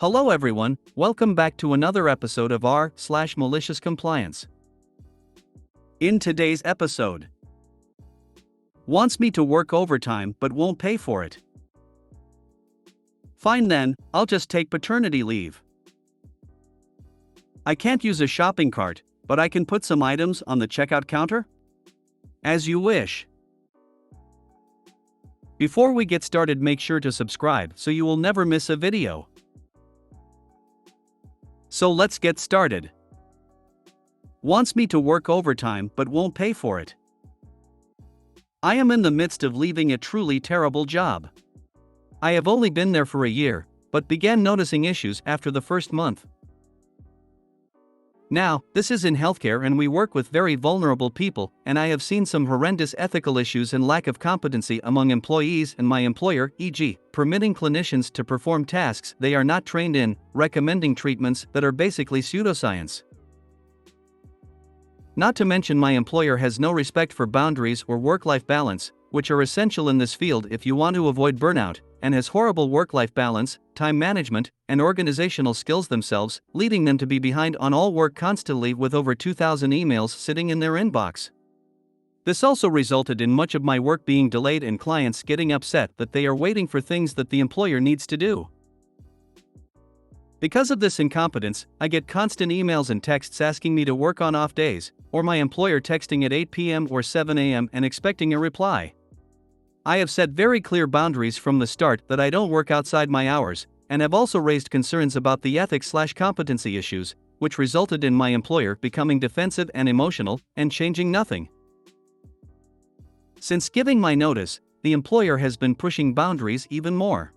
Hello everyone, welcome back to another episode of r/Malicious Compliance. In today's episode, wants me to work overtime but won't pay for it. Fine then, I'll just take paternity leave. I can't use a shopping cart, but I can put some items on the checkout counter? As you wish. Before we get started, make sure to subscribe so you will never miss a video. So let's get started. Wants me to work overtime but won't pay for it. I am in the midst of leaving a truly terrible job. I have only been there for a year, but began noticing issues after the first month. Now, this is in healthcare and we work with very vulnerable people, and I have seen some horrendous ethical issues and lack of competency among employees and my employer, e.g., permitting clinicians to perform tasks they are not trained in, recommending treatments that are basically pseudoscience. Not to mention my employer has no respect for boundaries or work-life balance, which are essential in this field if you want to avoid burnout, and has horrible work-life balance, time management, and organizational skills themselves, leading them to be behind on all work constantly with over 2,000 emails sitting in their inbox. This also resulted in much of my work being delayed and clients getting upset that they are waiting for things that the employer needs to do. Because of this incompetence, I get constant emails and texts asking me to work on off days, or my employer texting at 8 p.m. or 7 a.m. and expecting a reply. I have set very clear boundaries from the start that I don't work outside my hours, and have also raised concerns about the ethics/competency issues, which resulted in my employer becoming defensive and emotional, and changing nothing. Since giving my notice, the employer has been pushing boundaries even more.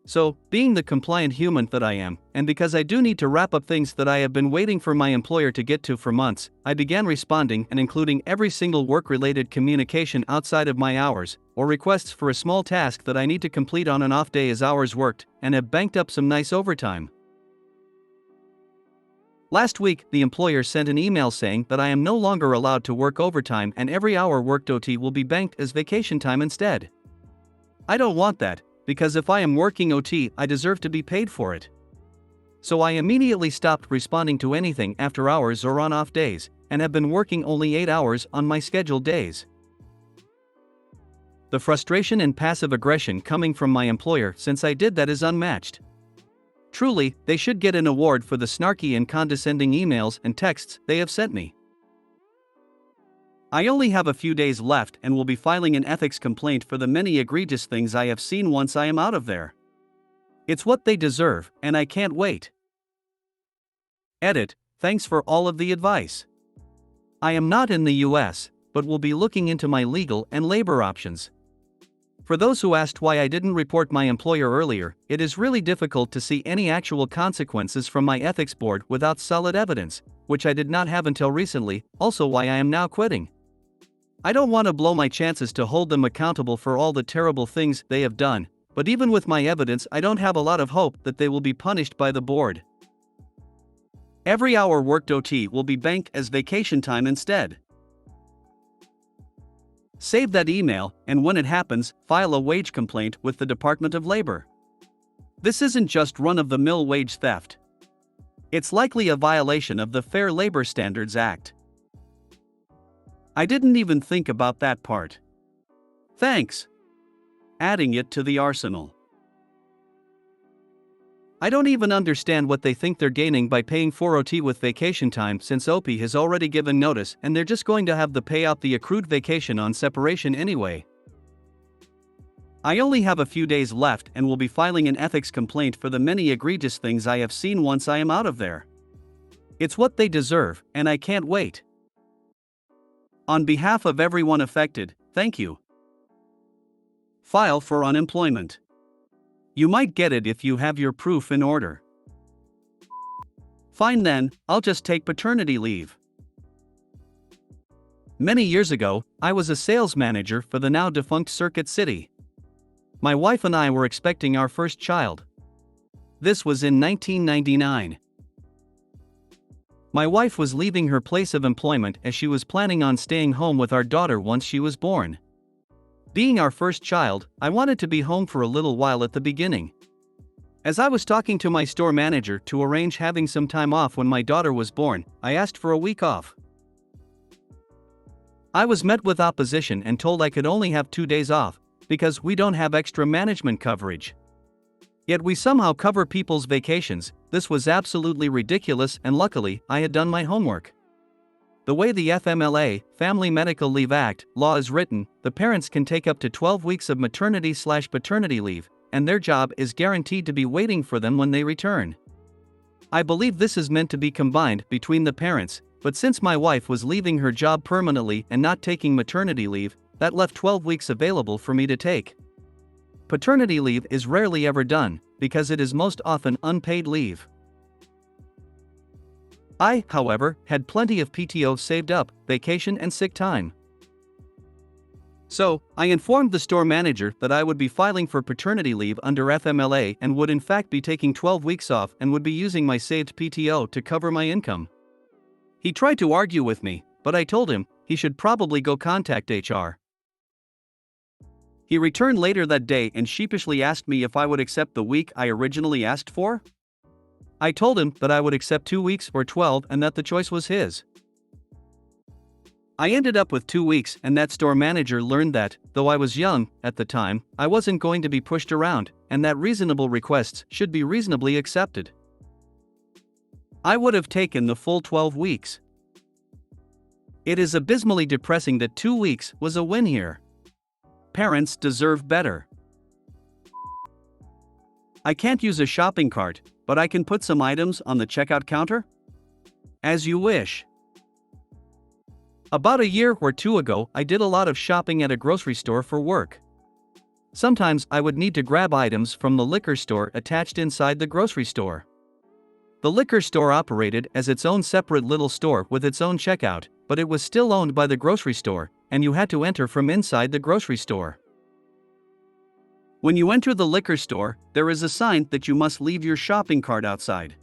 So, being the compliant human that I am, and because I do need to wrap up things that I have been waiting for my employer to get to for months, I began responding and including every single work-related communication outside of my hours, or requests for a small task that I need to complete on an off day as hours worked, and have banked up some nice overtime. Last week, the employer sent an email saying that I am no longer allowed to work overtime and every hour worked OT will be banked as vacation time instead. I don't want that, because if I am working OT, I deserve to be paid for it. So I immediately stopped responding to anything after hours or on off days, and have been working only 8 hours on my scheduled days. The frustration and passive aggression coming from my employer since I did that is unmatched. Truly, they should get an award for the snarky and condescending emails and texts they have sent me. I only have a few days left and will be filing an ethics complaint for the many egregious things I have seen once I am out of there. It's what they deserve, and I can't wait. Edit, thanks for all of the advice. I am not in the US, but will be looking into my legal and labor options. For those who asked why I didn't report my employer earlier, it is really difficult to see any actual consequences from my ethics board without solid evidence, which I did not have until recently, also why I am now quitting. I don't want to blow my chances to hold them accountable for all the terrible things they have done, but even with my evidence, I don't have a lot of hope that they will be punished by the board. Every hour worked OT will be banked as vacation time instead. Save that email, and when it happens, file a wage complaint with the Department of Labor. This isn't just run-of-the-mill wage theft. It's likely a violation of the Fair Labor Standards Act. I didn't even think about that part. Thanks. Adding it to the arsenal. I don't even understand what they think they're gaining by paying for OT with vacation time, since OP has already given notice and they're just going to have to pay out the accrued vacation on separation anyway. I only have a few days left and will be filing an ethics complaint for the many egregious things I have seen once I am out of there. It's what they deserve, and I can't wait. On behalf of everyone affected, thank you. File for unemployment. You might get it if you have your proof in order. Fine then, I'll just take paternity leave. Many years ago, I was a sales manager for the now defunct Circuit City. My wife and I were expecting our first child. This was in 1999. My wife was leaving her place of employment as she was planning on staying home with our daughter once she was born. Being our first child, I wanted to be home for a little while at the beginning. As I was talking to my store manager to arrange having some time off when my daughter was born, I asked for a week off. I was met with opposition and told I could only have 2 days off, because we don't have extra management coverage. Yet we somehow cover people's vacations. This was absolutely ridiculous, and luckily, I had done my homework. The way the FMLA, Family Medical Leave Act, law is written, the parents can take up to 12 weeks of maternity/paternity leave, and their job is guaranteed to be waiting for them when they return. I believe this is meant to be combined between the parents, but since my wife was leaving her job permanently and not taking maternity leave, that left 12 weeks available for me to take. Paternity leave is rarely ever done, because it is most often unpaid leave. I, however, had plenty of PTO saved up, vacation and sick time. So, I informed the store manager that I would be filing for paternity leave under FMLA and would in fact be taking 12 weeks off and would be using my saved PTO to cover my income. He tried to argue with me, but I told him he should probably go contact HR. He returned later that day and sheepishly asked me if I would accept the week I originally asked for. I told him that I would accept 2 weeks or 12 and that the choice was his. I ended up with 2 weeks, and that store manager learned that, though I was young at the time, I wasn't going to be pushed around, and that reasonable requests should be reasonably accepted. I would have taken the full 12 weeks. It is abysmally depressing that 2 weeks was a win here. Parents deserve better. I can't use a shopping cart, but I can put some items on the checkout counter? As you wish. About a year or two ago, I did a lot of shopping at a grocery store for work. Sometimes I would need to grab items from the liquor store attached inside the grocery store. The liquor store operated as its own separate little store with its own checkout, but it was still owned by the grocery store, and you had to enter from inside the grocery store. When you enter the liquor store, there is a sign that you must leave your shopping cart outside.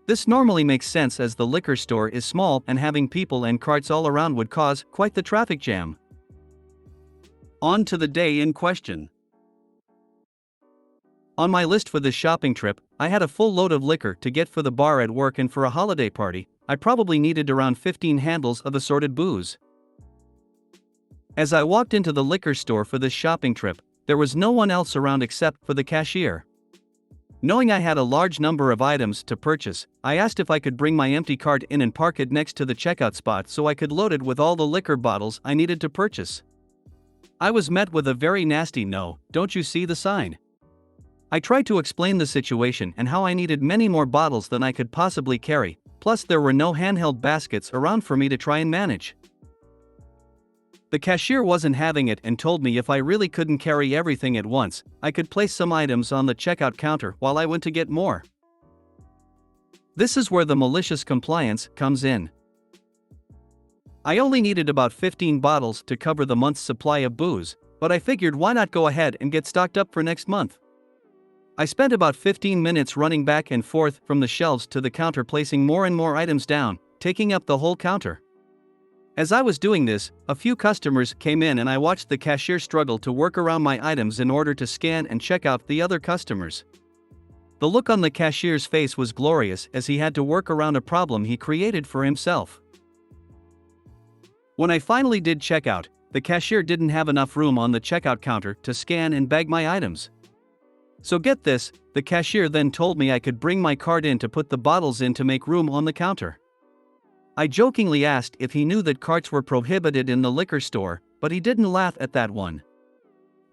This normally makes sense as the liquor store is small and having people and carts all around would cause quite the traffic jam. On to the day in question. On my list for this shopping trip, I had a full load of liquor to get for the bar at work, and for a holiday party, I probably needed around 15 handles of assorted booze. As I walked into the liquor store for this shopping trip, there was no one else around except for the cashier. Knowing I had a large number of items to purchase, I asked if I could bring my empty cart in and park it next to the checkout spot so I could load it with all the liquor bottles I needed to purchase. I was met with a very nasty "No, don't you see the sign?" I tried to explain the situation and how I needed many more bottles than I could possibly carry, plus there were no handheld baskets around for me to try and manage. The cashier wasn't having it and told me if I really couldn't carry everything at once, I could place some items on the checkout counter while I went to get more. This is where the malicious compliance comes in. I only needed about 15 bottles to cover the month's supply of booze, but I figured why not go ahead and get stocked up for next month. I spent about 15 minutes running back and forth from the shelves to the counter, placing more and more items down, taking up the whole counter. As I was doing this, a few customers came in and I watched the cashier struggle to work around my items in order to scan and check out the other customers. The look on the cashier's face was glorious as he had to work around a problem he created for himself. When I finally did check out, the cashier didn't have enough room on the checkout counter to scan and bag my items. So get this, the cashier then told me I could bring my cart in to put the bottles in to make room on the counter. I jokingly asked if he knew that carts were prohibited in the liquor store, but he didn't laugh at that one.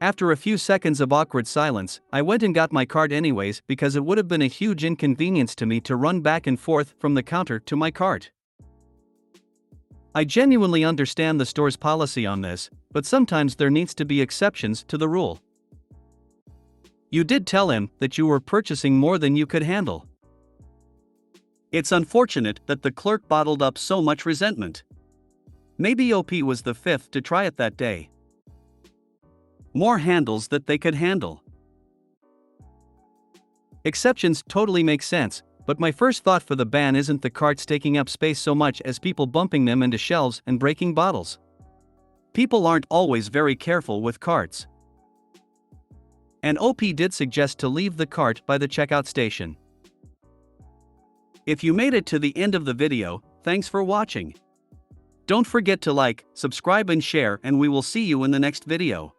After a few seconds of awkward silence, I went and got my cart anyways because it would have been a huge inconvenience to me to run back and forth from the counter to my cart. I genuinely understand the store's policy on this, but sometimes there needs to be exceptions to the rule. You did tell him that you were purchasing more than you could handle. It's unfortunate that the clerk bottled up so much resentment. Maybe OP was the fifth to try it that day. More handles that they could handle. Exceptions totally make sense, but my first thought for the ban isn't the carts taking up space so much as people bumping them into shelves and breaking bottles. People aren't always very careful with carts. and OP did suggest to leave the cart by the checkout station. If you made it to the end of the video, thanks for watching. Don't forget to like, subscribe and share, and we will see you in the next video.